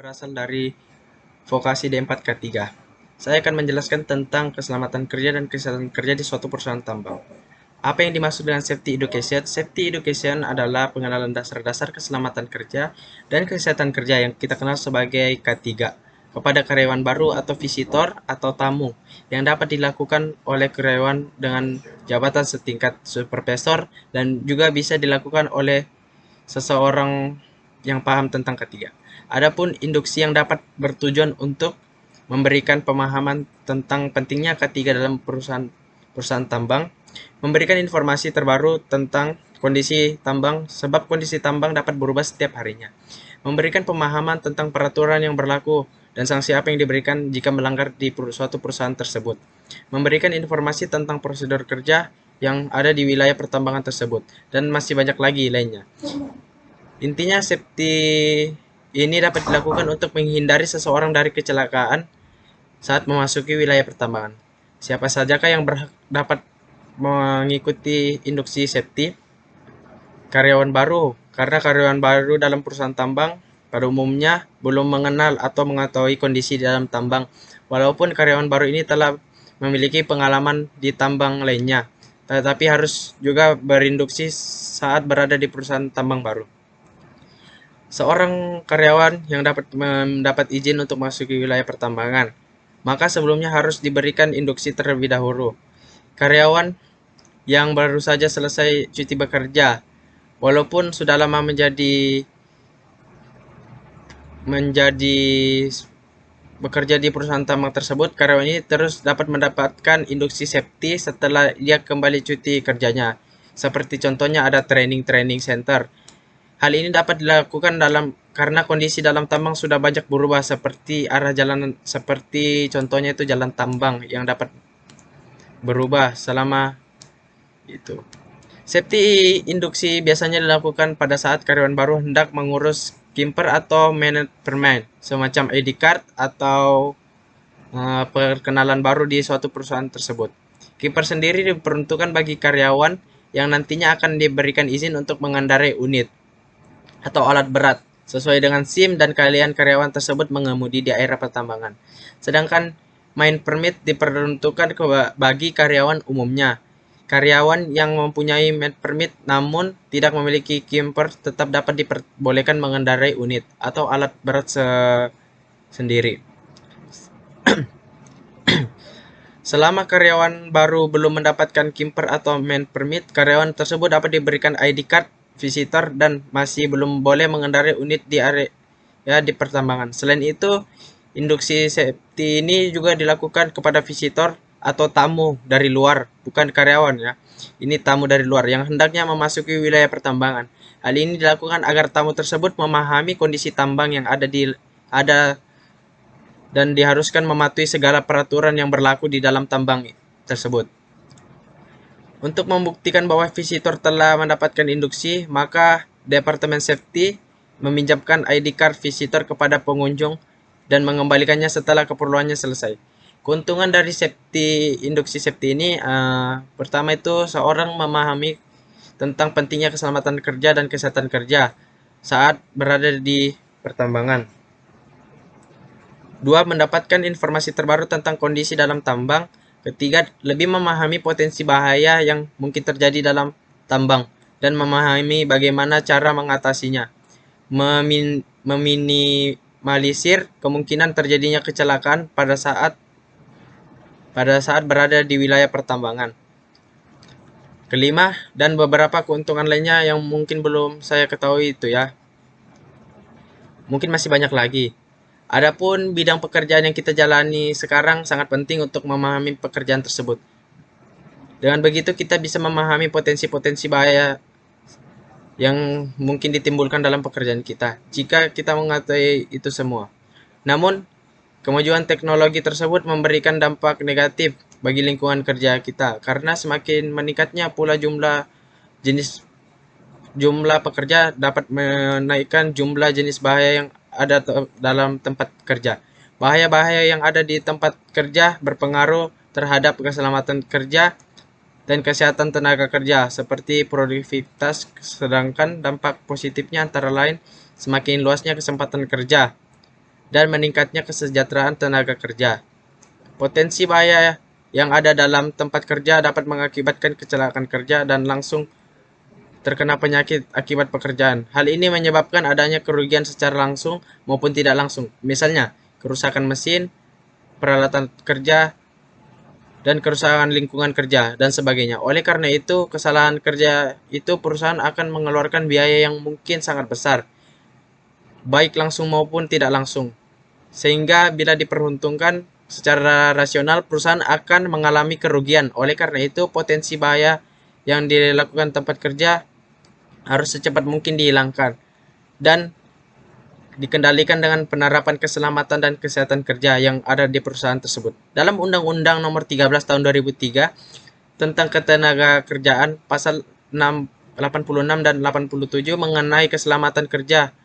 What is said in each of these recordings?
berasal dari vokasi D4K3. Saya akan menjelaskan tentang keselamatan kerja dan kesehatan kerja di suatu perusahaan tambang. Apa yang dimaksud dengan safety education? Safety education adalah pengenalan dasar-dasar keselamatan kerja dan kesehatan kerja yang kita kenal sebagai K3 kepada karyawan baru atau visitor atau tamu yang dapat dilakukan oleh karyawan dengan jabatan setingkat supervisor dan juga bisa dilakukan oleh seseorang yang paham tentang ketiga. Adapun induksi yang dapat bertujuan untuk memberikan pemahaman tentang pentingnya ketiga dalam perusahaan tambang, memberikan informasi terbaru tentang kondisi tambang sebab kondisi tambang dapat berubah setiap harinya, memberikan pemahaman tentang peraturan yang berlaku dan sanksi apa yang diberikan jika melanggar di suatu perusahaan tersebut, memberikan informasi tentang prosedur kerja yang ada di wilayah pertambangan tersebut, dan masih banyak lagi lainnya. Intinya, safety ini dapat dilakukan untuk menghindari seseorang dari kecelakaan saat memasuki wilayah pertambangan. Siapa sajakah yang dapat mengikuti induksi safety? Karyawan baru, karena karyawan baru dalam perusahaan tambang pada umumnya belum mengenal atau mengetahui kondisi di dalam tambang, walaupun karyawan baru ini telah memiliki pengalaman di tambang lainnya, tetapi harus juga berinduksi saat berada di perusahaan tambang baru. Seorang karyawan yang mendapat izin untuk masuk ke wilayah pertambangan, maka sebelumnya harus diberikan induksi terlebih dahulu. Karyawan yang baru saja selesai cuti bekerja, walaupun sudah lama menjadi bekerja di perusahaan tambang tersebut, karyawan ini terus dapat mendapatkan induksi safety setelah dia kembali cuti kerjanya. Seperti contohnya ada training center. Hal ini dapat dilakukan karena kondisi dalam tambang sudah banyak berubah, seperti arah jalanan, seperti contohnya itu jalan tambang yang dapat berubah selama itu. Safety induksi biasanya dilakukan pada saat karyawan baru hendak mengurus kimper atau manajemen, semacam ID card atau perkenalan baru di suatu perusahaan tersebut. Kimper sendiri diperuntukkan bagi karyawan yang nantinya akan diberikan izin untuk mengendarai unit atau alat berat sesuai dengan SIM dan kalian karyawan tersebut mengemudi di area pertambangan. Sedangkan main permit diperuntukkan bagi karyawan umumnya. Karyawan yang mempunyai main permit namun tidak memiliki kimper tetap dapat diperbolehkan mengendarai unit atau alat berat sendiri. Selama karyawan baru belum mendapatkan kimper atau main permit, karyawan tersebut dapat diberikan ID card visitor dan masih belum boleh mengendarai unit di area di pertambangan. Selain itu, induksi safety ini juga dilakukan kepada visitor atau tamu dari luar, bukan karyawan ya. Ini tamu dari luar yang hendaknya memasuki wilayah pertambangan. Hal ini dilakukan agar tamu tersebut memahami kondisi tambang yang ada dan diharuskan mematuhi segala peraturan yang berlaku di dalam tambang tersebut. Untuk membuktikan bahwa visitor telah mendapatkan induksi, maka Departemen Safety meminjamkan ID card visitor kepada pengunjung dan mengembalikannya setelah keperluannya selesai. Keuntungan dari induksi safety ini, pertama itu seorang memahami tentang pentingnya keselamatan kerja dan kesehatan kerja saat berada di pertambangan. Dua, mendapatkan informasi terbaru tentang kondisi dalam tambang. Ketiga, lebih memahami potensi bahaya yang mungkin terjadi dalam tambang dan memahami bagaimana cara mengatasinya. Meminimalisir kemungkinan terjadinya kecelakaan pada saat berada di wilayah pertambangan. Kelima, dan beberapa keuntungan lainnya yang mungkin belum saya ketahui itu ya. Mungkin masih banyak lagi. Adapun bidang pekerjaan yang kita jalani sekarang sangat penting untuk memahami pekerjaan tersebut. Dengan begitu kita bisa memahami potensi-potensi bahaya yang mungkin ditimbulkan dalam pekerjaan kita jika kita mengetahui itu semua. Namun, kemajuan teknologi tersebut memberikan dampak negatif bagi lingkungan kerja kita karena semakin meningkatnya pula jumlah pekerja dapat menaikkan jumlah jenis bahaya yang ada dalam tempat kerja. Bahaya-bahaya yang ada di tempat kerja berpengaruh terhadap keselamatan kerja dan kesehatan tenaga kerja seperti produktivitas, sedangkan dampak positifnya antara lain semakin luasnya kesempatan kerja, dan meningkatnya kesejahteraan tenaga kerja. Potensi bahaya yang ada dalam tempat kerja dapat mengakibatkan kecelakaan kerja dan langsung terkena penyakit akibat pekerjaan. Hal ini menyebabkan adanya kerugian secara langsung maupun tidak langsung. Misalnya, kerusakan mesin, peralatan kerja, dan kerusakan lingkungan kerja, dan sebagainya. Oleh karena itu, kesalahan kerja itu perusahaan akan mengeluarkan biaya yang mungkin sangat besar, baik langsung maupun tidak langsung. Sehingga bila diperhitungkan secara rasional, perusahaan akan mengalami kerugian. Oleh karena itu, potensi bahaya yang dilakukan tempat kerja harus secepat mungkin dihilangkan dan dikendalikan dengan penerapan keselamatan dan kesehatan kerja yang ada di perusahaan tersebut. Dalam Undang-Undang Nomor 13 Tahun 2003 tentang Ketenaga Kerjaan, pasal 86 dan 87 mengenai keselamatan kerja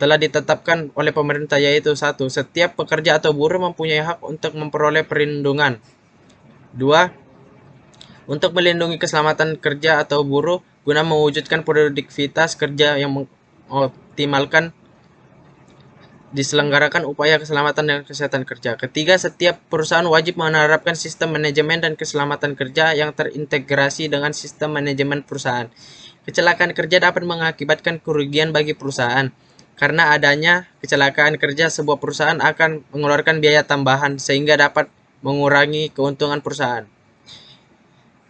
telah ditetapkan oleh pemerintah, yaitu: 1. Setiap pekerja atau buruh mempunyai hak untuk memperoleh perlindungan. 2. Untuk melindungi keselamatan kerja atau buruh guna mewujudkan produktivitas kerja yang mengoptimalkan, diselenggarakan upaya keselamatan dan kesehatan kerja. Ketiga, setiap perusahaan wajib menerapkan sistem manajemen dan keselamatan kerja yang terintegrasi dengan sistem manajemen perusahaan. Kecelakaan kerja dapat mengakibatkan kerugian bagi perusahaan. Karena adanya kecelakaan kerja, sebuah perusahaan akan mengeluarkan biaya tambahan sehingga dapat mengurangi keuntungan perusahaan.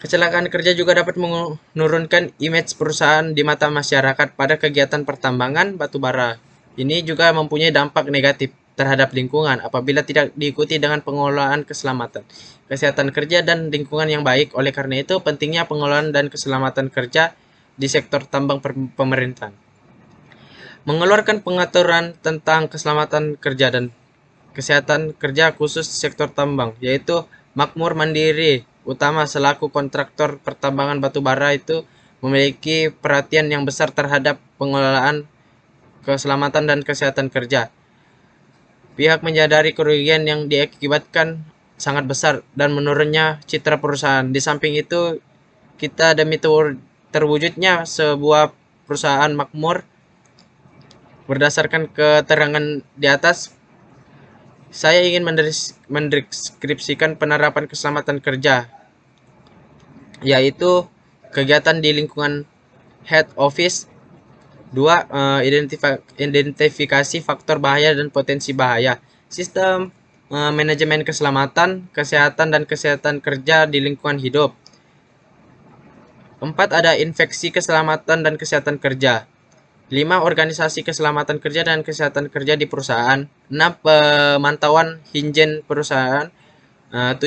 Kecelakaan kerja juga dapat menurunkan image perusahaan di mata masyarakat pada kegiatan pertambangan batubara. Ini juga mempunyai dampak negatif terhadap lingkungan apabila tidak diikuti dengan pengelolaan keselamatan, kesehatan kerja, dan lingkungan yang baik. Oleh karena itu, pentingnya pengelolaan dan keselamatan kerja di sektor tambang pemerintahan. Mengeluarkan pengaturan tentang keselamatan kerja dan kesehatan kerja khusus sektor tambang, yaitu makmur mandiri utama selaku kontraktor pertambangan batubara itu memiliki perhatian yang besar terhadap pengelolaan keselamatan dan kesehatan kerja. Pihak menyadari kerugian yang diakibatkan sangat besar dan menurunnya citra perusahaan. Di samping itu, kita demi terwujudnya sebuah perusahaan makmur berdasarkan keterangan di atas, saya ingin mendeskripsikan penerapan keselamatan kerja, yaitu kegiatan di lingkungan head office. 2. Identifikasi faktor bahaya dan potensi bahaya. Sistem manajemen keselamatan, kesehatan, dan kesehatan kerja di lingkungan hidup. 4. Ada infeksi keselamatan dan kesehatan kerja. 5. Organisasi keselamatan kerja dan kesehatan kerja di perusahaan. 6. Pemantauan higien perusahaan. 7.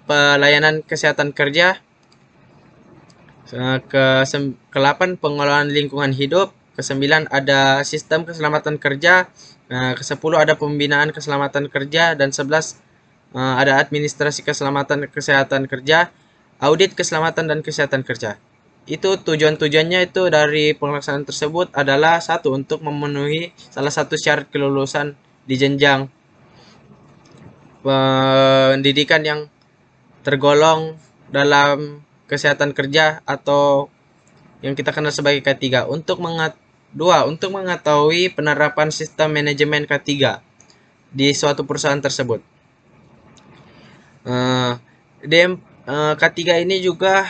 Pelayanan kesehatan kerja. Ke-8. Pengelolaan lingkungan hidup. Ke-9 ada sistem keselamatan kerja. Ke-10 ada pembinaan keselamatan kerja. Dan 11 ada administrasi keselamatan kesehatan kerja, audit keselamatan dan kesehatan kerja. Itu tujuannya itu dari pelaksanaan tersebut adalah: 1. Untuk memenuhi salah satu syarat kelulusan di jenjang pendidikan yang tergolong dalam kesehatan kerja atau yang kita kenal sebagai K3. 2. Untuk mengetahui penerapan sistem manajemen K3 di suatu perusahaan tersebut. K3 ini juga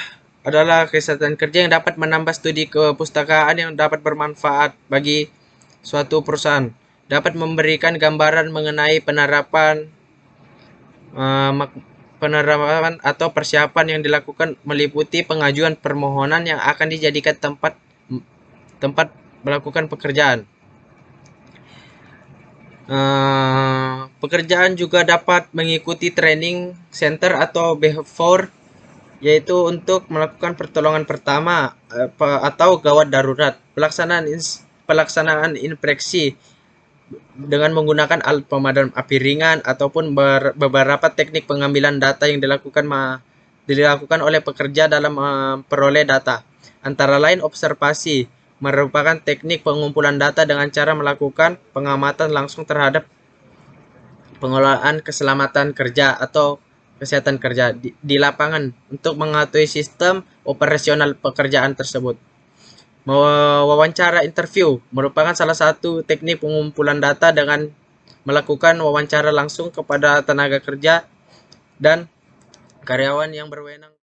adalah kesehatan kerja yang dapat menambah studi kepustakaan yang dapat bermanfaat bagi suatu perusahaan. Dapat memberikan gambaran mengenai penerapan atau persiapan yang dilakukan, meliputi pengajuan permohonan yang akan dijadikan tempat melakukan pekerjaan. Pekerjaan juga dapat mengikuti training center atau BH4, yaitu untuk melakukan pertolongan pertama atau gawat darurat, pelaksanaan inspeksi dengan menggunakan alat pemadam api ringan, ataupun beberapa teknik pengambilan data yang dilakukan oleh pekerja dalam memperoleh data. Antara lain, observasi merupakan teknik pengumpulan data dengan cara melakukan pengamatan langsung terhadap pengelolaan keselamatan kerja atau kesehatan kerja di lapangan untuk mengetahui sistem operasional pekerjaan tersebut. Wawancara interview merupakan salah satu teknik pengumpulan data dengan melakukan wawancara langsung kepada tenaga kerja dan karyawan yang berwenang